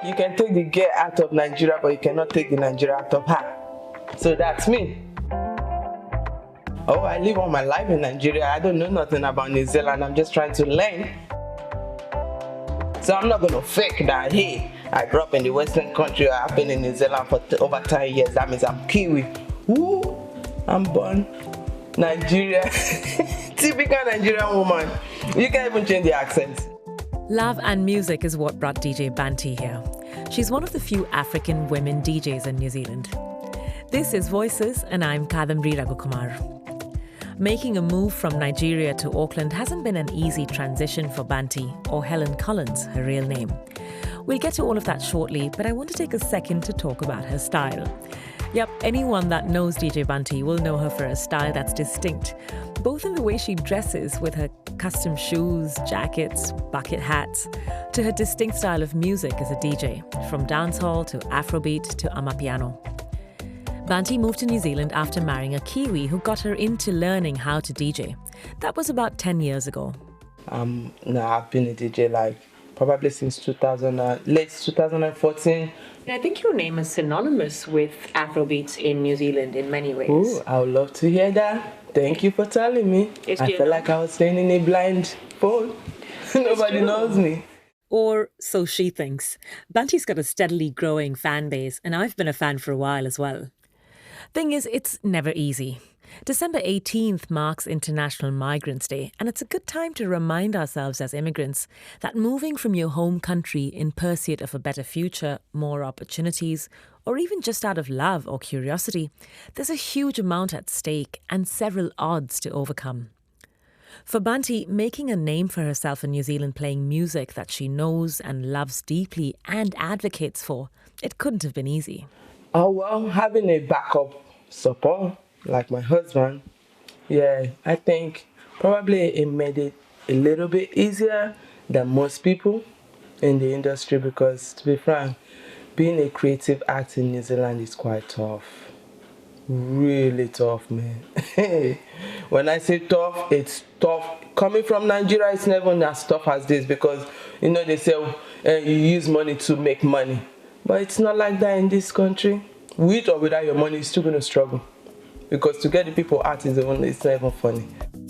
You can take the girl out of Nigeria, but you cannot take the Nigeria out of her. So that's me. Oh, I live all my life in Nigeria. I don't know nothing about New Zealand. I'm just trying to learn. So I'm not gonna fake that, hey, I grew up in the Western country. I've been in New Zealand for over 10 years. That means I'm Kiwi. Woo! I'm born Nigeria. Typical Nigerian woman. You can't even change the accent. Love and music is what brought DJ Banty here. She's one of the few African women DJs in New Zealand. This is Voices, and I'm Kadambari Raghukumar. Making a move from Nigeria to Auckland hasn't been an easy transition for Banty, or Helen Collins, her real name. We'll get to all of that shortly, but I want to take a second to talk about her style. Yep, anyone that knows DJ Banty will know her for a style that's distinct, both in the way she dresses with her custom shoes, jackets, bucket hats, to her distinct style of music as a DJ, from dancehall to Afrobeat to amapiano. Banty moved to New Zealand after marrying a Kiwi who got her into learning how to DJ. That was about 10 years ago. I've been a DJ probably since late 2014. I think your name is synonymous with Afrobeats in New Zealand in many ways. Ooh, I would love to hear that. Thank you for telling me. I feel like I was staying in a blind fold. Nobody knows me. Or so she thinks. Banty's got a steadily growing fan base, and I've been a fan for a while as well. Thing is, it's never easy. December 18th marks International Migrants' Day, and it's a good time to remind ourselves as immigrants that moving from your home country in pursuit of a better future, more opportunities, or even just out of love or curiosity, there's a huge amount at stake and several odds to overcome. For Banty, making a name for herself in New Zealand playing music that she knows and loves deeply and advocates for, it couldn't have been easy. Oh, well, having a backup support like my husband, yeah, I think probably it made it a little bit easier than most people in the industry because, to be frank, being a creative act in New Zealand is quite tough. Really tough, man. When I say tough, it's tough. Coming from Nigeria, it's never as tough as this because, they say you use money to make money. But it's not like that in this country. With or without your money, you're still going to struggle. Because to get the people out it's not even funny.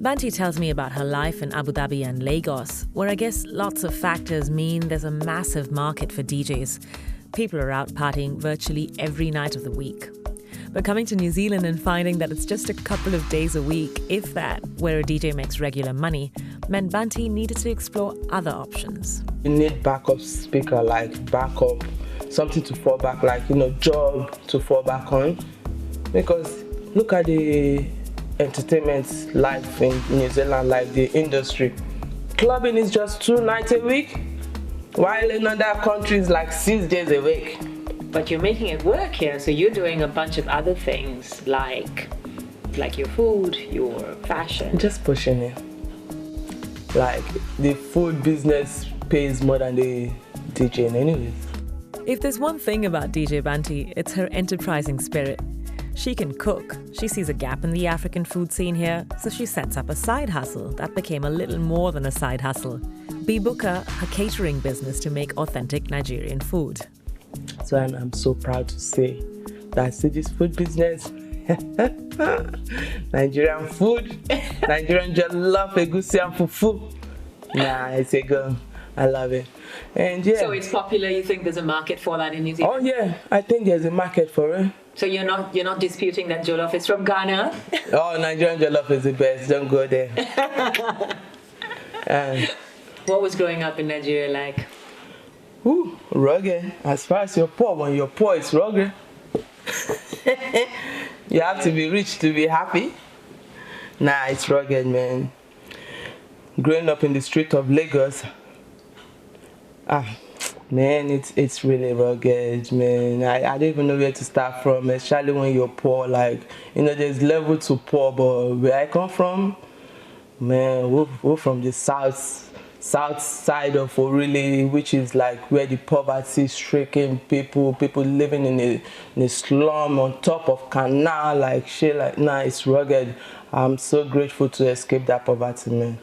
Banty tells me about her life in Abu Dhabi and Lagos, where I guess lots of factors mean there's a massive market for DJs. People are out partying virtually every night of the week. But coming to New Zealand and finding that it's just a couple of days a week, if that, where a DJ makes regular money, meant Banty needed to explore other options. You need backup speaker, backup, something to fall back, job to fall back on. Because look at the entertainment life in New Zealand, the industry. Clubbing is just 2 nights a week, while in other countries 6 days a week. But you're making it work here, so you're doing a bunch of other things like your food, your fashion. Just pushing it. The food business pays more than the DJing anyways. If there's one thing about DJ Banty, it's her enterprising spirit. She can cook. She sees a gap in the African food scene here, so she sets up a side hustle that became a little more than a side hustle. Bibuka, her catering business to make authentic Nigerian food. So I'm so proud to say that I see this food business. Nigerian food, Nigerian jollof, egusi and fufu. Nah, it's a go. I love it. And yeah. So it's popular, you think there's a market for that in New Zealand? Oh yeah, I think there's a market for it. So you're not disputing that jollof is from Ghana? Oh, Nigerian jollof is the best. Don't go there. What was growing up in Nigeria like? Ooh, rugged. As far as you're poor, when you're poor, it's rugged. You have to be rich to be happy. Nah, it's rugged, man. Growing up in the street of Lagos, man, it's really rugged, man. I don't even know where to start from, especially when you're poor. There's level to poor, but where I come from, man, we're from the south side of Orili, which is where the poverty is stricken people living in a slum on top of canal, shit, nah, it's rugged. I'm so grateful to escape that poverty, man.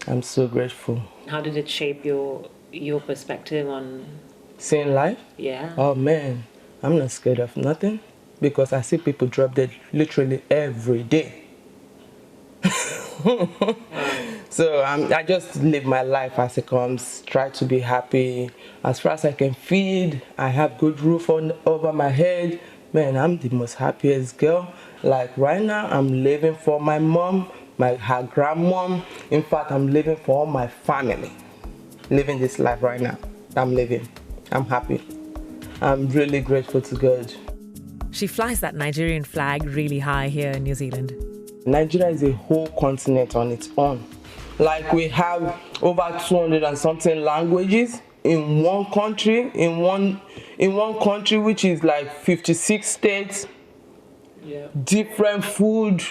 I'm so grateful. How did it shape your perspective on Seeing life? Yeah. Oh man, I'm not scared of nothing because I see people drop dead literally every day. So I just live my life as it comes, try to be happy. As far as I can feed, I have good roof over my head. Man, I'm the most happiest girl. Like right now, I'm living for my mom, her grandmom. In fact, I'm living for all my family. Living this life right now. I'm living. I'm happy. I'm really grateful to God. She flies that Nigerian flag really high here in New Zealand. Nigeria is a whole continent on its own. Like we have over 200 and something languages in one country, in one country which is like 56 states, different food.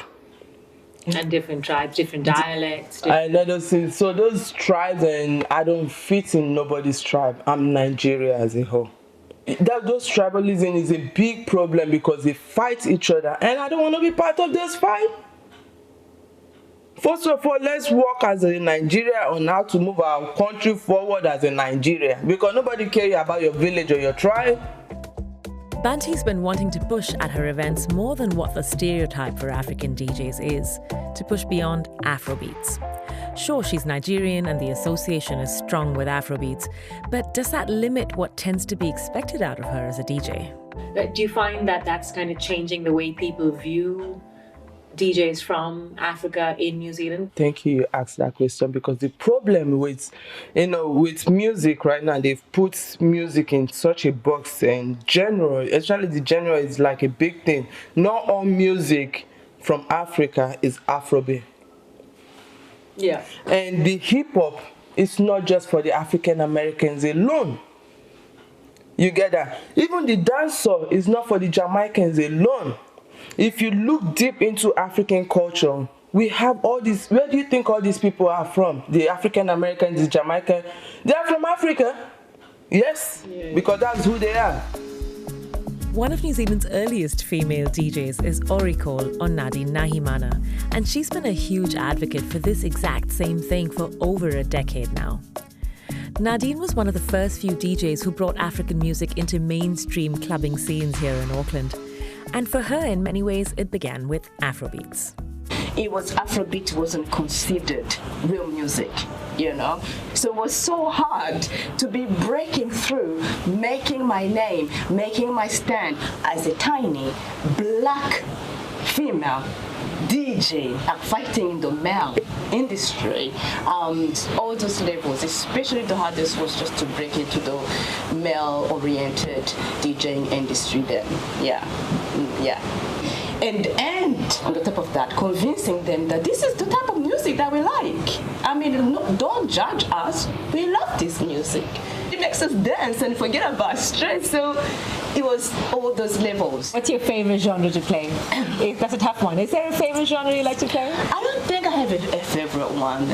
And different tribes, different dialects. So those tribes, and I don't fit in nobody's tribe. I'm Nigeria as a whole. Those tribalism is a big problem because they fight each other, and I don't want to be part of this fight. First of all, let's work as a Nigeria on how to move our country forward as a Nigeria, because nobody cares about your village or your tribe. Banty's been wanting to push at her events more than what the stereotype for African DJs is, to push beyond Afrobeats. Sure, she's Nigerian and the association is strong with Afrobeats, but does that limit what tends to be expected out of her as a DJ? Do you find that that's kind of changing the way people view DJs from Africa in New Zealand? Thank you asked that question, because the problem with music right now, they've put music in such a box, and genre, especially the genre, is like a big thing. Not all music from Africa is Afrobeat. Yeah. And the hip hop is not just for the African Americans alone. You get that? Even the dancehall is not for the Jamaicans alone. If you look deep into African culture, we have all these. Where do you think all these people are from? The African Americans, the Jamaican, they are from Africa. Yes, because that's who they are. One of New Zealand's earliest female DJs is Orikol or Nadine Nahimana, and she's been a huge advocate for this exact same thing for over a decade now. Nadine was one of the first few DJs who brought African music into mainstream clubbing scenes here in Auckland. And for her, in many ways, it began with Afrobeats. Afrobeat wasn't considered real music, you know? So it was so hard to be breaking through, making my name, making my stand as a tiny black female DJ fighting in the male industry. All those levels, especially the hardest was just to break into the male-oriented DJing industry then. Yeah. And on the top of that, convincing them that this is the type of music that we like. I mean, don't judge us. We love this music. It makes us dance and forget about stress. So it was all those levels. What's your favorite genre to play? That's a tough one. Is there a favorite genre you like to play? I don't think I have a favorite one.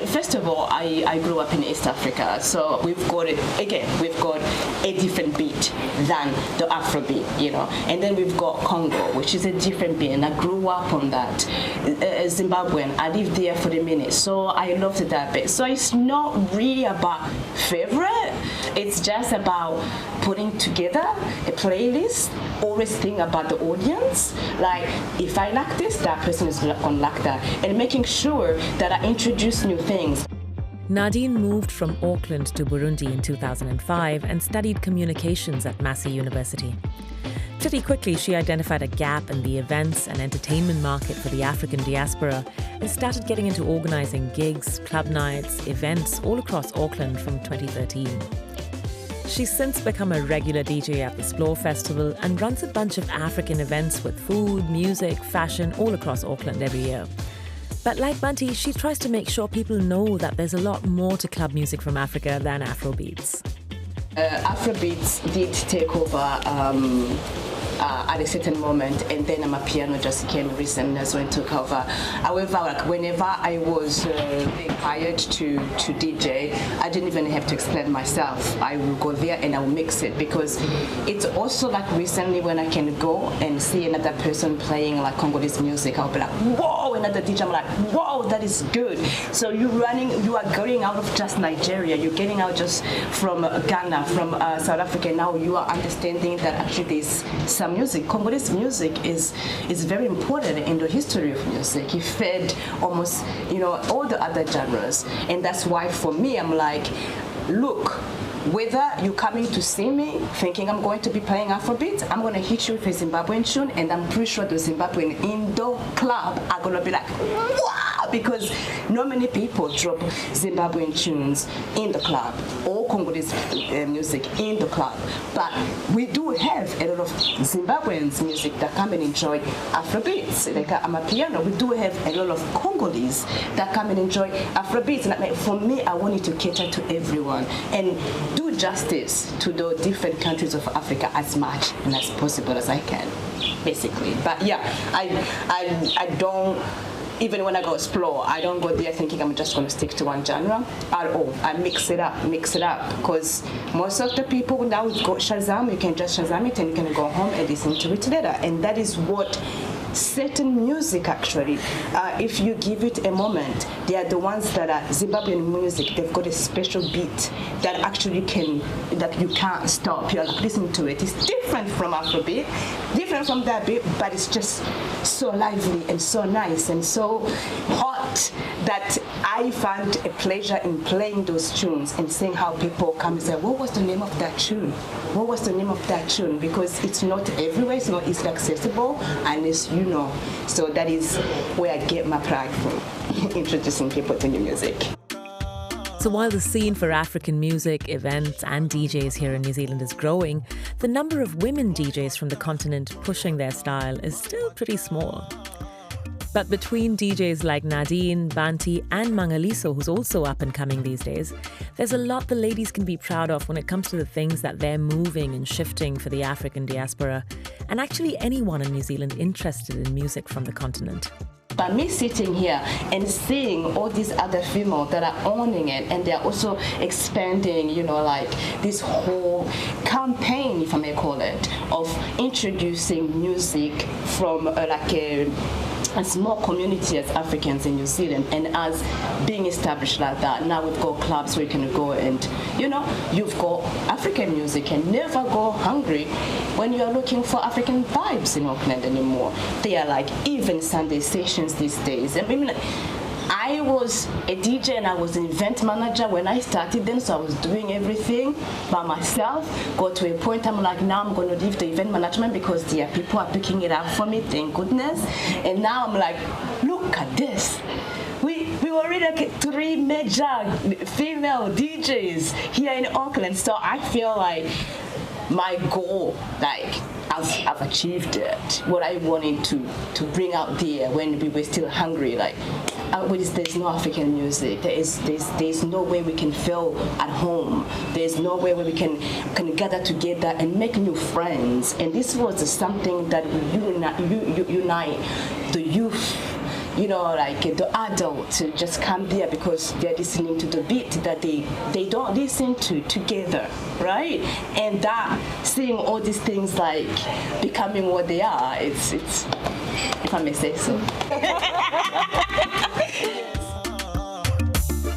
First of all, I grew up in East Africa, so we've got a different beat than the Afrobeat, you know. And then we've got Congo, which is a different beat, and I grew up on that. Zimbabwean, I lived there for a minute, so I loved that bit. So it's not really about favorite. It's just about putting together a playlist, always think about the audience. Like, if I like this, that person is gonna like that. And making sure that I introduce new things. Nadine moved from Auckland to Burundi in 2005 and studied communications at Massey University. Pretty quickly, she identified a gap in the events and entertainment market for the African diaspora and started getting into organising gigs, club nights, events all across Auckland from 2013. She's since become a regular DJ at the Splore Festival and runs a bunch of African events with food, music, fashion all across Auckland every year. But like Banty, she tries to make sure people know that there's a lot more to club music from Africa than Afrobeats. Afrobeats did take over at a certain moment, and then my piano just came recently as well and took over. However, like whenever I was being hired to DJ, I didn't even have to explain myself. I will go there and I will mix it, because it's also like recently when I can go and see another person playing like Congolese music, I'll be like, whoa, another DJ, I'm like, whoa, that is good. So you are going out of just Nigeria, you're getting out just from Ghana, from South Africa. Now you are understanding that actually there's some music. Congolese music is very important in the history of music. It fed almost, all the other genres. And that's why for me, I'm like, look, whether you're coming to see me thinking I'm going to be playing Afrobeats, I'm going to hit you with a Zimbabwean tune, and I'm pretty sure the Zimbabwean in the club are going to be like, wow, because not many people drop Zimbabwean tunes in the club or Congolese music in the club. But we do have a lot of Zimbabweans music that come and enjoy Afrobeats. Like I'm a piano, we do have a lot of Congolese that come and enjoy Afrobeats. And for me, I wanted to cater to everyone and do justice to the different countries of Africa as much and as possible as I can, basically. But yeah, I don't, even when I go explore, I don't go there thinking I'm just going to stick to one genre at all. I mix it up, because most of the people now have got Shazam, you can just Shazam it and you can go home and listen to it later. And that is what certain music actually, if you give it a moment, they are the ones that are Zimbabwean music. They've got a special beat that actually that you can't stop. You're like listening to it. It's different from Afrobeat, different from that beat, but it's just so lively and so nice and so hot that I found a pleasure in playing those tunes and seeing how people come and say, what was the name of that tune? What was the name of that tune? Because it's not everywhere, it's not easily accessible, and it's so that is where I get my pride from, introducing people to new music. So while the scene for African music, events and DJs here in New Zealand is growing, the number of women DJs from the continent pushing their style is still pretty small. But between DJs like Nadine, Banty and Mangaliso, who's also up and coming these days, there's a lot the ladies can be proud of when it comes to the things that they're moving and shifting for the African diaspora, and actually anyone in New Zealand interested in music from the continent. By me sitting here and seeing all these other females that are owning it, and they're also expanding, like this whole campaign, if I may call it, of introducing music from a small community as Africans in New Zealand, and as being established like that. Now we've got clubs where you can go and, you've got African music, and never go hungry when you're looking for African vibes in Auckland anymore. They are like even Sunday sessions these days. I mean, I was a DJ and I was an event manager when I started then, so I was doing everything by myself. Got to a point I'm like, now I'm going to leave the event management because people are picking it up for me, thank goodness. And now I'm like, look at this. We already like 3 major female DJs here in Auckland, so I feel like my goal, I've achieved it. What I wanted to bring out there when we were still hungry, there's no African music. There's no way we can feel at home. There's no way where we can gather together and make new friends. And this was something that unite the youth. The adults to just come there because they're listening to the beat that they don't listen to together, right? And that seeing all these things becoming what they are, it's if I may say so.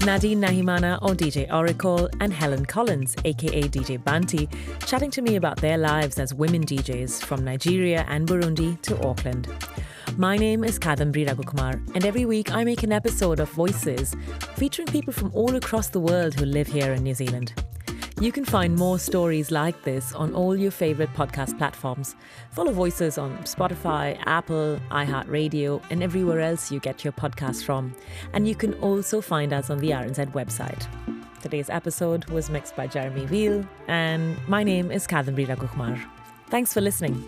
Nadine Nahimana, or DJ Orikol, and Helen Collins, aka DJ Banty, chatting to me about their lives as women DJs from Nigeria and Burundi to Auckland. My name is Kadambari Raghukumar, and every week I make an episode of Voices featuring people from all across the world who live here in New Zealand. You can find more stories like this on all your favourite podcast platforms. Follow Voices on Spotify, Apple, iHeartRadio, and everywhere else you get your podcasts from. And you can also find us on the RNZ website. Today's episode was mixed by Jeremy Veal, and my name is Kadambari Raghukumar. Thanks for listening.